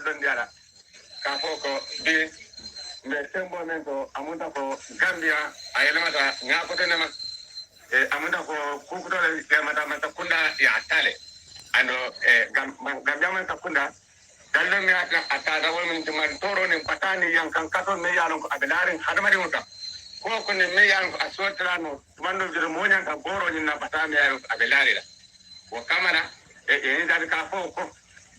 don diara ka foko bi me tembo men ko amunta ko Gambia ayelemata nya ko tenema amunta ko kukuto le mata mata kunda ya tale ano Gambia man takunda dallo mi ata wol min man toro ni patani yang kan kato me yalon ko abelarin hadamari muta ko ne me yalon ko asotrano mando jiro monya ka boro ni na patani yalon abelari la wo kamara ni dal ka foko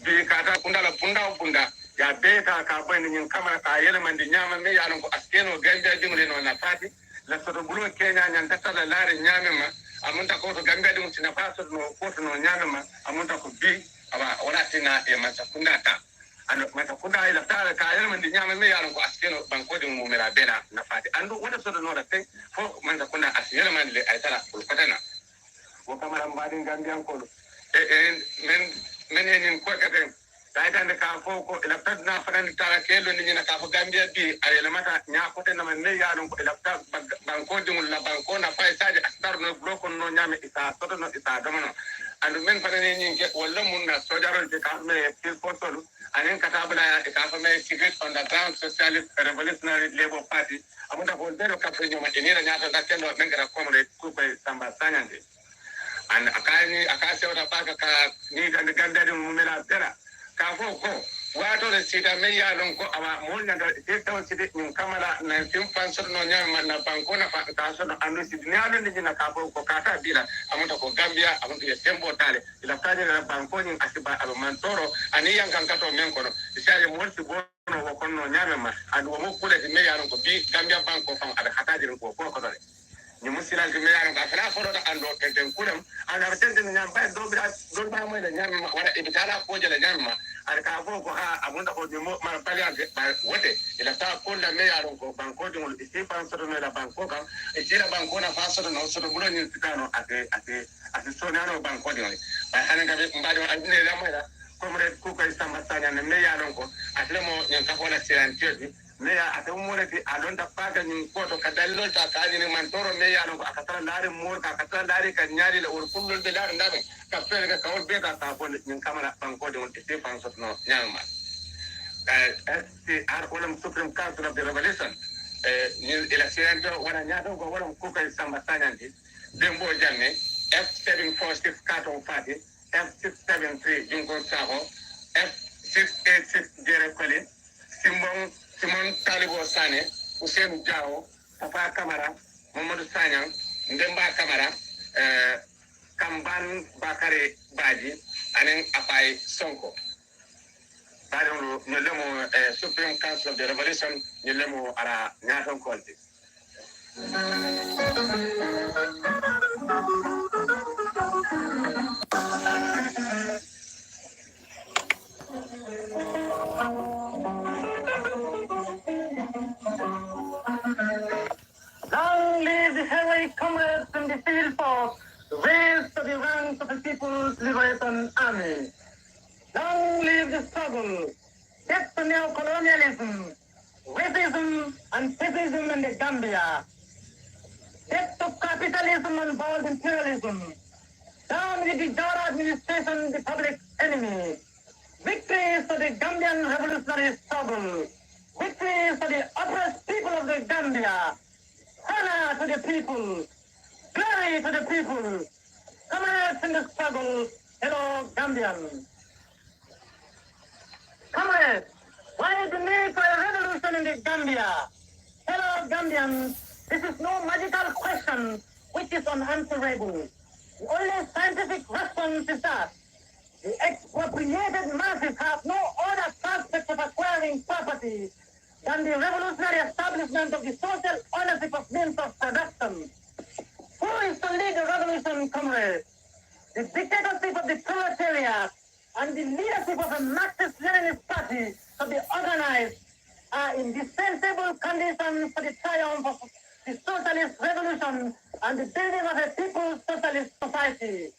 bi kata kunda la punda ya beta ka bani nyin kamara ka yele man di nyama me yalon ko askeno Gambia jumle no na fati la soto bulo Kenya nyan tatala lare nyame ma amunta ko to Gambia dum sina faso no ko no nyame ma amunta ko bi aba wala tina e man sakunda ta ano mata kunda ila tare ka yele man di nyama me yalon ko askeno banko dum mo mera bena na fati andu wala soto no da te fo man sakunda asyele man le ay tala ko patana wo kamara mbadin Gambia ko men en ko kete daytande ka fo ko elaptat na fanan tara kelo ni na ka fo Gambia bi ayele mata nya ko te na men ne yalon ko elaptat banko dum la banko na fay saje astar no bloko no nyame isa toto no isa gamono andu men fanan ni nge wala mun na sojaro te ka me fil portolu anen katabla e ka fa me secret underground socialist revolutionary labor party amunda ko dero ka pre nyoma ni na nyata da kendo men gara komre Kukoi Samba Sanyang and akase wata paka ka ni kan Gambia dum mela tera ka fo ko wato da sita me ya don ko ama mon na da ita sita min kamala na tim fansor no nyama na banko na ka so na anu sita ni anu ni na ka fo ko ka ta bila amata ko Gambia amata ya tembo tale ila kaje na banko ni asiba aba mantoro ani yang kan kato men ko no isaje mon si bono ko kono nyama ma adu mo kule me ya don ko bi Gambia banko fam ada hataji ko ko dole ni musilan ke meyan ka fara foro da ando tenten kulam ana tenten nyam ba do ba mo da nyam wala ibitala ko jela nyam ar ka ko ha abunda ko mo ma pali ande ba wote ila ta ko la meyan ko banko de mo isi pansoro no la banko ka isi banko na pansoro no so bulo ni tikano ate so na banko de ba hanan ka be mbado andine la mo da komre Kukoi Samba Sanyang meyan ko atle mo nyen ka ko la siran tiodi meya ate umureti alonda paga ni koto kadallo ta kaji ni mantoro meya no akatara lari mur ka akatara lari ka nyari le urkulul de lari ndabe ka fere ka kawol be ka ta ko ni kamera banko de on te fansot no nyama ar olam supreme council of the revelation ni election to wana nyaado go wala Kukoi Samba Sanyang dembo janne F746 katon fati F673 jungon saho F686 jere kole Simon Talibo Sane, Hussein Jao, Papa Kamara, Mamadou Sanyang, Ndemba Kamara, Kamban Bakare Baji, and Apai Sonko. Badon, Nilemo, Supreme Council of the Revolution, Nilemo, Ara, Naton Quality. Long live the heroic comrades in the field force, raised to the ranks of the People's Liberation Army. Long live the struggle, death to neocolonialism, racism and fascism in the Gambia, death to capitalism and bold imperialism, down with the Jara administration, the public enemy. Victory for the Gambian revolutionary struggle, victory for the oppressed people of the Gambia. Honor to the people, glory to the people, comrades in the struggle, hello Gambians. Comrades, why is the need for a revolution in the Gambia? Hello Gambians, this is no magical question which is unanswerable. The only scientific response is that the expropriated masses have no other prospect of acquiring property than the revolutionary establishment of the social ownership of means of production. Who is to lead the revolution, comrades? The dictatorship of the proletariat and the leadership of a Marxist-Leninist party to be organized are indispensable conditions for the triumph of the socialist revolution and the building of a people's socialist society.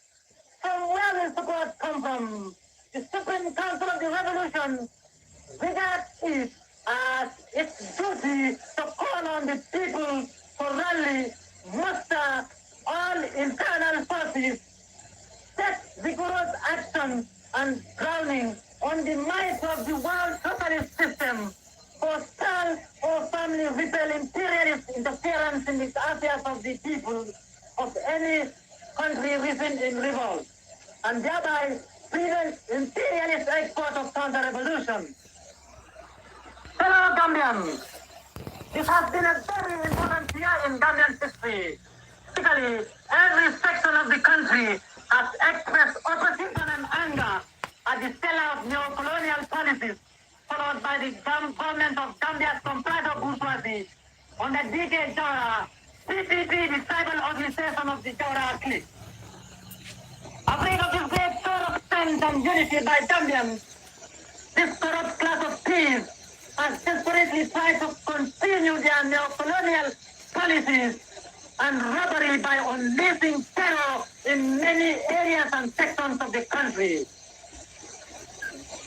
From where will support come from? The Supreme Council of the Revolution regards it as its duty to call on the people to rally, muster all internal forces, set vigorous action and drowning on the might of the world people of any country recent in revolt, and thereby prevent imperialist export of counter-revolution. Fellow Gambians, this has been a very important year in Gambian history. Basically, every section of the country has expressed opposition and anger at the sellout neo-colonial policies followed by the government of Gambia's comprador bourgeoisie under DK Jawara, PPP, the tribal organization of the Jawara clique. Afraid of this great show of strength and unity by Gambians, this corrupt class of thieves has desperately tried to continue their neo-colonial policies and robbery by unleashing terror in many areas and sections of the country.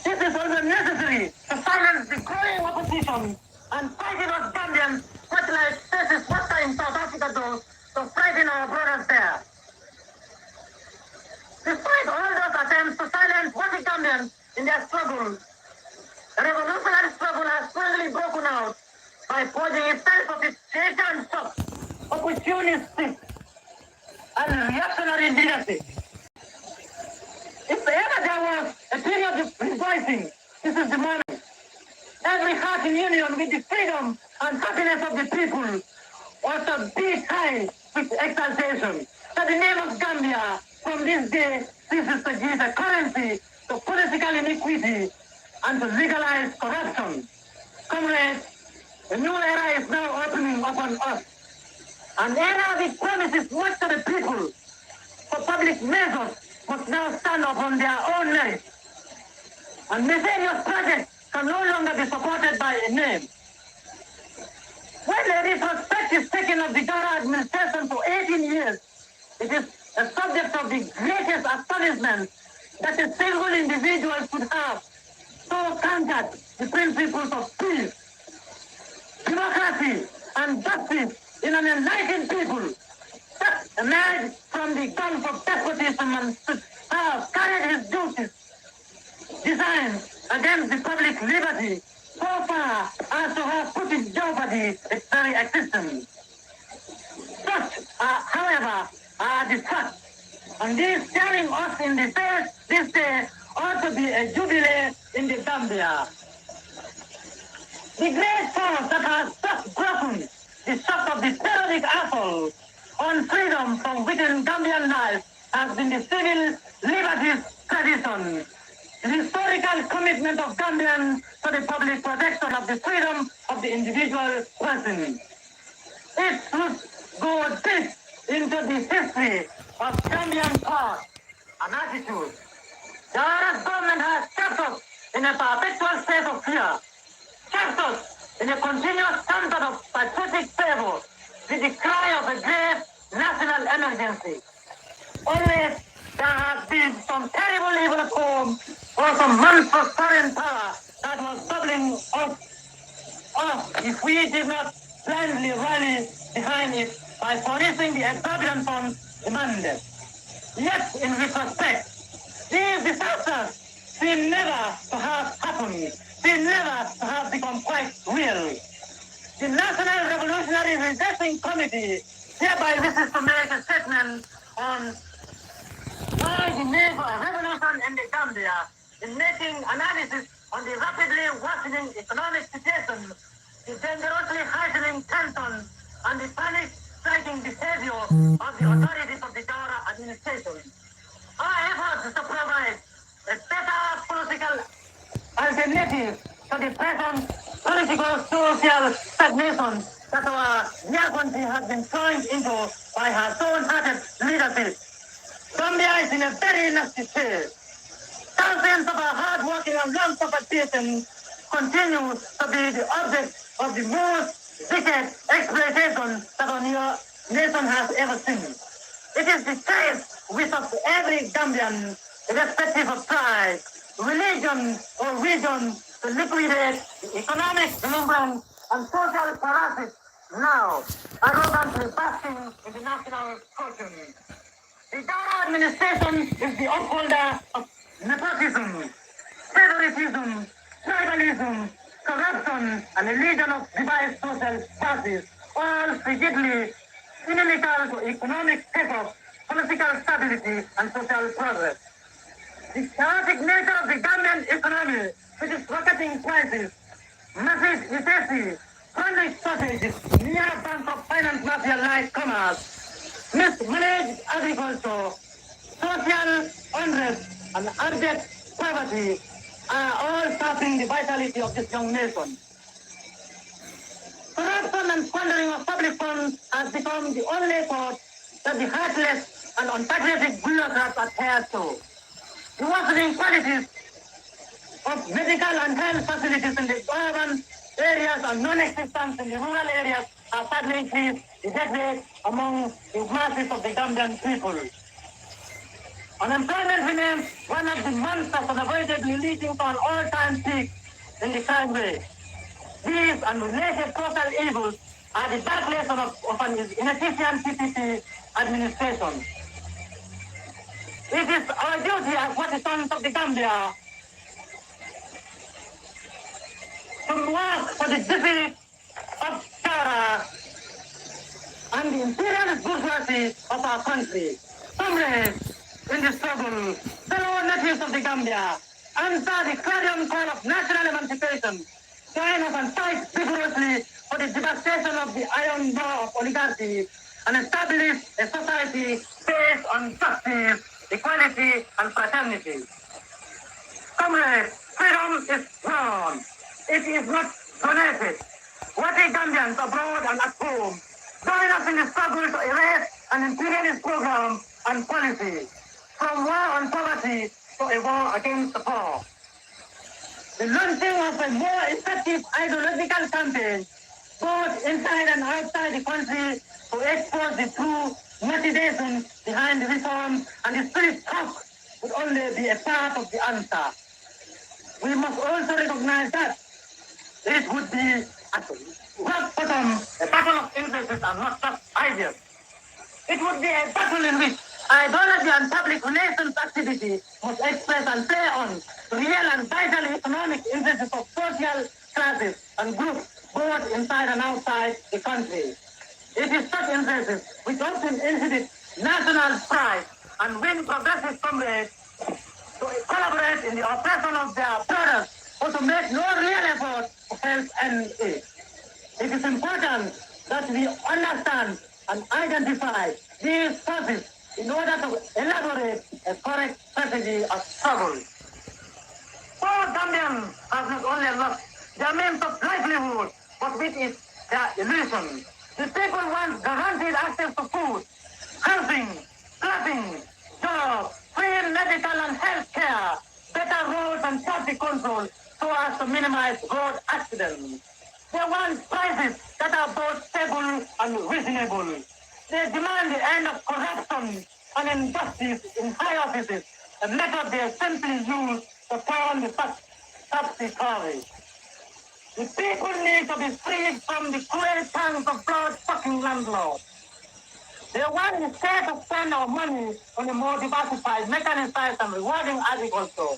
This is also necessary to silence the growing opposition and fighting us Gambians, much like Texas Wasta in South Africa does, to frighten our brothers there. Despite all those attempts to silence Wasi Gambians in their struggle, the revolutionary struggle has finally broken out by forging itself of its Satan shock, opportunistic, and reactionary leadership. If ever there was a period of rejoicing, this is the moment. Every heart in union with the freedom and happiness of the people also beat high with exaltation. That the name of Gambia from this day ceases to give a currency to political iniquity and to legalize corruption. Comrades, a new era is now opening upon us. An era which promises much to the people, for public measures must now stand upon their own merit. And nefarious projects can no longer be supported by a name. When the retrospective taken of the Jawara administration for 18 years, it is a subject of the greatest astonishment that a single individual could have so countered the principles of peace, democracy, and justice in an enlightened people that emerged from the gulf of despotism and should have carried his duties designed against the public liberty so far as to have put in jeopardy its very existence. Such, however, are the facts, and this staring us in the face this day ought to be a jubilee in the Gambia. The great force that has just broken the shock of the periodic assault on freedom from within Gambian life has been the civil liberties tradition, the historical commitment of Gambians to the public protection of the freedom of the individual person. It should go deep into the history of Gambian thought and attitude. The Arab government has kept us in a perpetual state of fear, kept us in a continuous standard of patriotic fervor with the cry of a grave national emergency. Always there has been some terrible evil at home or some monstrous foreign power that was bubbling up if we did not blindly rally behind it by furnishing the exorbitant funds demanded. Yet, in retrospect, these disasters seem never to have happened, seem never to have become quite real. The National Revolutionary Redressing Committee hereby wishes to make a statement on why the need for a revolution in the Gambia in making analysis on the rapidly worsening economic situation, the dangerously heightening tension, and the panic-striking behavior of the authorities of the Jawara administration. Our efforts to provide a better political alternative to the present political social stagnation that our dear country has been thrown into by her stone-hearted leadership. Gambia is in a very nasty state. Thousands of our hard-working and long-suffered citizens continue to be the object of the most wicked exploitation that our nation has ever seen. It is the case with every Gambian, irrespective of tribe, religion, or region, to liquidate the economic remembrance and social paralysis now arrogantly basking in the national fortune. The Jawara administration is the upholder of nepotism, favoritism, tribalism, corruption, and a legion of devised social parties, all frigidly inimical to economic purpose, political stability, and social progress. The chaotic nature of the Gambian economy, with its rocketing prices, massive recession, chronic shortages, near bank of finance mafia like commerce, mismanaged agriculture, social unrest, and abject poverty are all sapping the vitality of this young nation. Corruption and squandering of public funds has become the only cause that the heartless and unpatriotic bureaucrats adhere to. The worsening qualities of medical and health facilities in the urban areas and non-existence in the rural areas have sadly increased the death rate among the masses of the Gambian people. Unemployment remains one of the monsters unavoidably leading to an all-time peak in the crime rate. These and related social evils are the dark lesson of an inefficient PPP administration. It is our duty as partisans of the Gambia to work for the defeat of terror and the imperialist bourgeoisie of our country. Comrades in the struggle, fellow natives of the Gambia, answer the clarion call of national emancipation. Join us and fight vigorously for the devastation of the iron bar of oligarchy and establish a society based on justice, equality, and fraternity. Comrades, freedom is won. It is not donated. What a Gambians abroad and at home, join us in the struggle to erase an imperialist program and policy, from war on poverty to a war against the poor. The launching of a more effective ideological campaign, both inside and outside the country, to expose the true motivation behind the reform and the spirit talk would only be a part of the answer. We must also recognize that it would be at rock bottom a battle of interests and not just ideas. It would be a battle in which ideology and public relations activity must express and play on real and vital economic interests of social classes and groups, both inside and outside the country. It is such interests which often inhibit national pride and win progressive comrades to collaborate in the oppression of their brothers or to make no real effort to help end it. It is important that we understand and identify these forces in order to elaborate a correct strategy of struggle. Poor Gambians have not only lost their means of livelihood, but with it their illusion. The people want guaranteed access to food, housing, clothing, jobs, free medical and health care, better roads and traffic control so as to minimize road accidents. They want prices that are both stable and reasonable. They demand the end of corruption and injustice in high offices, a method they simply use to turn the topsy-turvy. The people need to be freed from the cruel tongues of blood-sucking landlords. They want the state to spend our money on a more diversified, mechanized, and rewarding agriculture.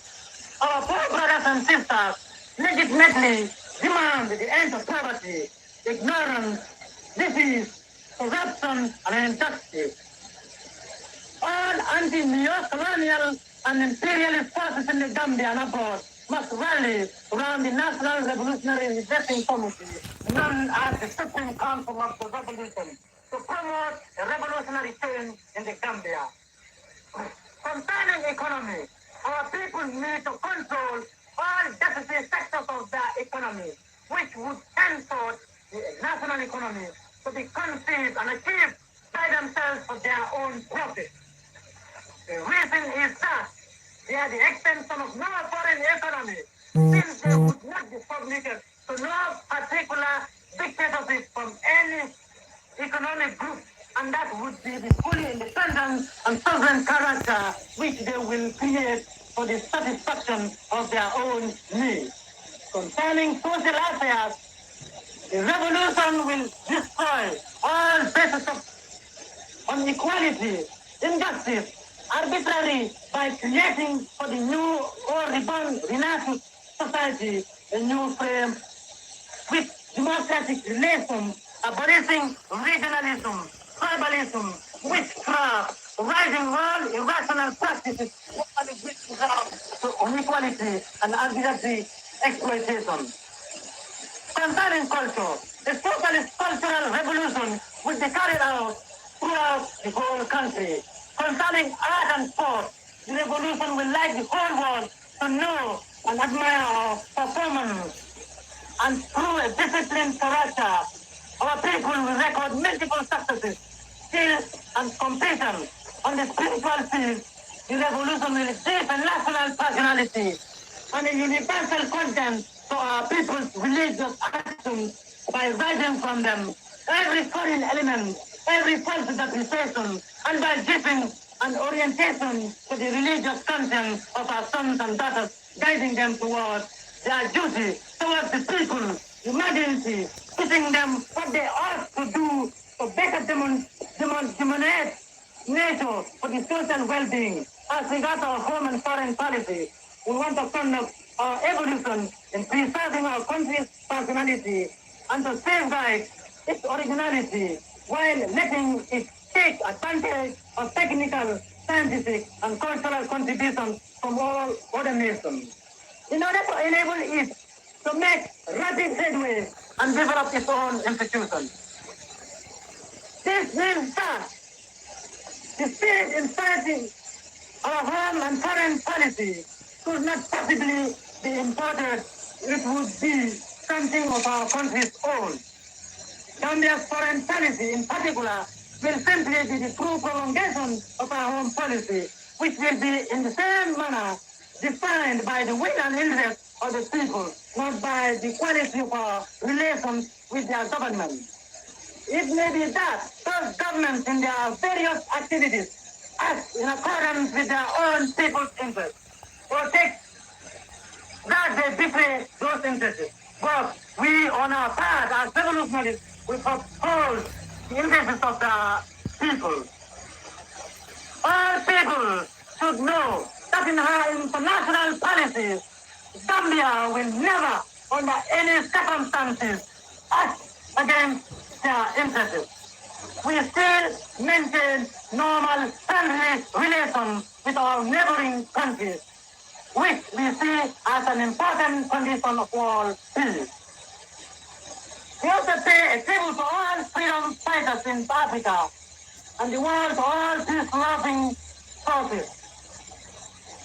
Our poor brothers and sisters legitimately demand the end of poverty, ignorance, disease, corruption, and injustice. All anti-neo-colonial and imperialist forces in the Gambia and abroad must rally around the National Revolutionary Redressing Committee, known as the Supreme Council of the Revolution, to promote a revolutionary change in the Gambia. Concerning economy, our people need to control all deficit sectors of their economy, which would tend towards the national economy to be conceived and achieved by themselves for their own profit. The reason is that they are the extension of no foreign economy, since they would not be submitted to no particular dictatorship from any economic group, and that would be the fully independent and sovereign character which they will create for the satisfaction of their own needs. Concerning social affairs, the revolution will destroy all bases of equality, injustice, arbitrary, by creating for the new or reborn renascent society a new frame with democratic relations, abolishing regionalism, tribalism, witchcraft, rising all irrational practices, which result to inequality and arbitrary exploitation. Concerning culture, the socialist cultural revolution will be carried out throughout the whole country. Concerning art and sport, the revolution will like the whole world to know and admire our performance. And through a disciplined character, our people will record multiple successes, skills, and completion. On the spiritual field, the revolution will give a national personality and a universal content to our people's religious actions by rising from them every foreign element, every false depreciation, and by giving an orientation to the religious content of our sons and daughters, guiding them towards their duty towards the people, humanity, teaching them what they ought to do to better demonstrate nature for the social well-being. As regards our home and foreign policy, we want to conduct our evolution in preserving our country's personality and to safeguard its originality while letting it take advantage of technical, scientific, and cultural contributions from all other nations. In order to enable it to make rapid headway and develop its own institutions. This means that the spirit inspiring our home and foreign policy could not possibly be imported. It would be something of our country's own. Gambia's foreign policy in particular will simply be the true prolongation of our home policy, which will be in the same manner defined by the will and interest of the people, not by the quality of our relations with their government. It may be that those governments in their various activities act in accordance with their own people's interests, or take that they betray those interests. But we, on our part, as revolutionists, we uphold the interests of the people. All people should know that in her international policies, Gambia will never, under any circumstances, act against their interests. We still maintain normal, friendly relations with our neighboring countries, which we see as an important condition of world peace. We also pay a tribute to all freedom fighters in Africa and the world, to all peace-loving forces,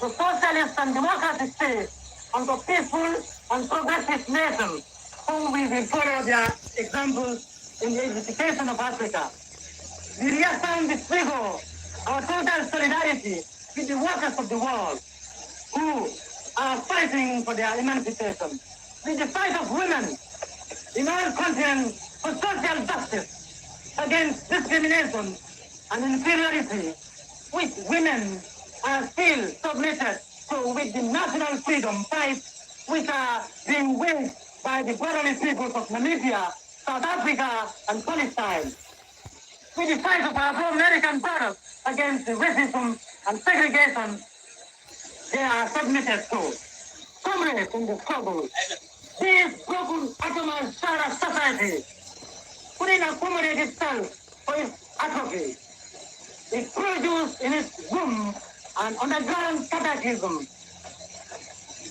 the socialist and democratic states, and the peaceful and progressive nations whom we will follow their examples in the edification of Africa. We reaffirm with vigor our total solidarity with the workers of the world who are fighting for their emancipation, with the fight of women in all continents for social justice, against discrimination and inferiority, which women are still submitted to, with the national freedom fights which are being waged by the brotherly peoples of Namibia, South Africa, and Palestine. With the fight of our Afro-American brothers against the racism and segregation they are submitted to. Comrades in the struggle, this broken atomized society couldn't accommodate itself for its atrophy. It produced in its womb an underground catechism,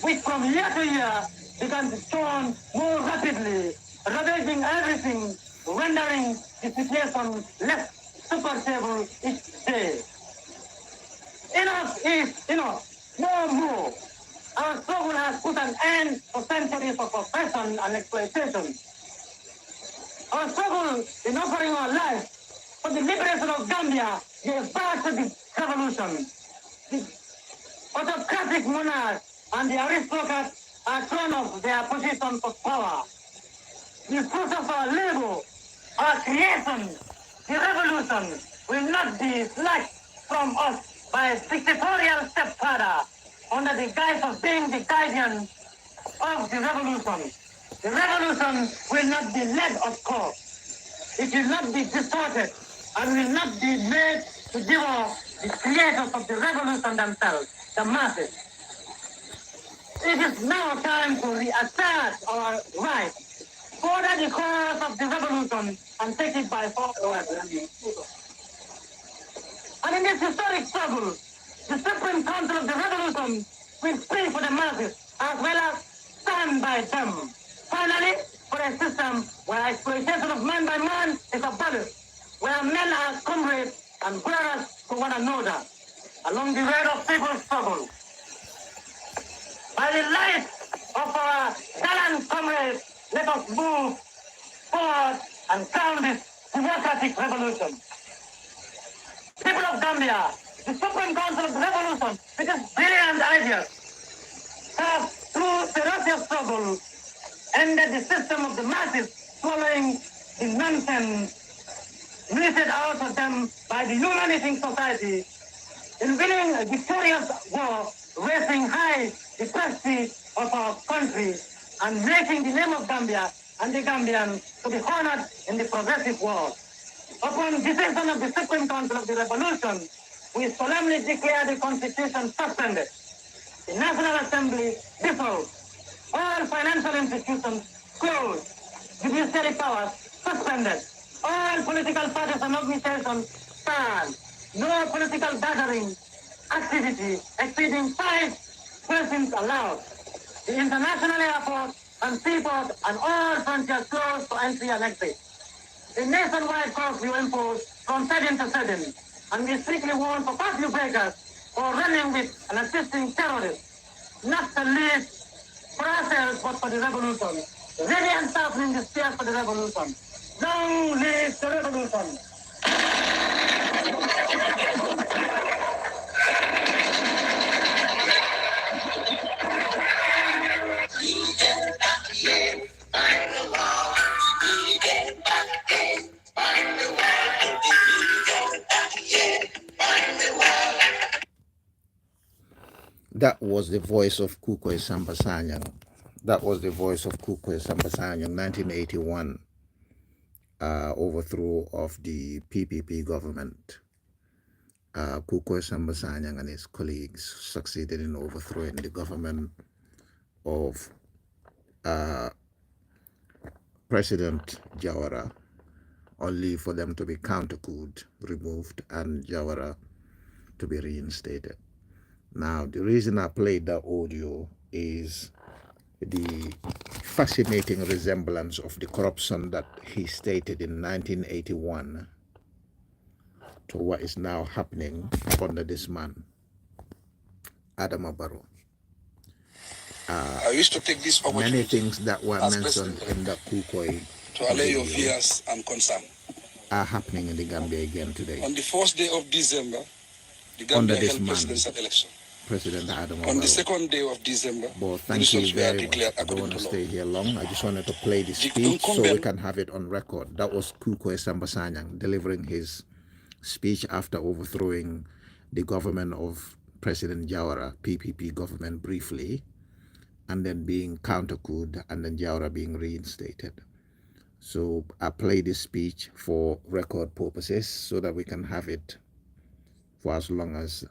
which from year to year began to turn more rapidly, ravaging everything, rendering the situation less supportable each day. Enough is enough. No more. Our struggle has put an end to centuries of oppression and exploitation. Our struggle in offering our lives for the liberation of Gambia gave birth to the revolution. The autocratic monarch and the aristocrats are thrown off their positions of power. The fruit of our labor, our creation, the revolution will not be snatched from us by a dictatorial stepfather under the guise of being the guardian of the revolution. The revolution will not be led, of course. It will not be distorted and will not be made to devour the creators of the revolution themselves, the masses. It is now time to reassert our rights, further the cause of the revolution and take it by force. this historic struggle, the Supreme Council of the Revolution will speak for the masses as well as stand by them. Finally, for a system where exploitation of man by man is abolished, where men are comrades and brothers to one another, along the road of people's struggle. By the light of our gallant comrades, let us move forward and crown this democratic revolution. People of Gambia, the Supreme Council of the Revolution, with its brilliant ideas, have, through ferocious struggle, ended the system of the masses swallowing the nonsense meted out of them by the human-eating society in winning a victorious war, raising high the prestige of our country and making the name of Gambia and the Gambian to be honored in the progressive world. Upon decision of the Supreme Council of the Revolution, we solemnly declare the Constitution suspended, the National Assembly dissolved, all financial institutions closed, judiciary powers suspended, all political parties and organizations banned, no political gathering activity exceeding 5 persons allowed, the international airport and seaport and all frontiers closed for entry and exit. The nationwide curfew imposed from 7 to 7, and we strictly warn for curfew breakers or running with and assisting terrorists, not to live for ourselves but for the revolution. Ready and sharpening the spears for the revolution. Long live the revolution! That was the voice of Kukoi Samba Sanyang. That was the voice of Kukoi Samba Sanyang, 1981 overthrow of the PPP government. Kukoi Samba Sanyang and his colleagues succeeded in overthrowing the government of President Jawara, only for them to be counter-couped, removed, and Jawara to be reinstated. Now, the reason I played that audio is the fascinating resemblance of the corruption that he stated in 1981 to what is now happening under this man, Adama Barrow. I wish to take this opportunity many things that were as mentioned in the Kukoi to allay your video fears and concern. are happening in the Gambia again today. On the first day of December, the Under Gambia this held man, presidential election. President Adama On Barrow. the second day of December, Well, the thank you results were very much. declared I don't according want to to law. stay here long. I just wanted to play the The speech so we incumbent- can have it on record. That was Kukoi Samba Sanyang delivering his speech after overthrowing the government of President Jawara, PPP government briefly, and then being counter-couped, and then Jawara being reinstated. So I play this speech for record purposes so that we can have it for as long as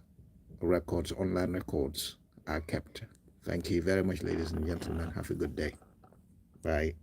records, online records, are kept. Thank you very much, ladies and gentlemen. Have a good day. Bye.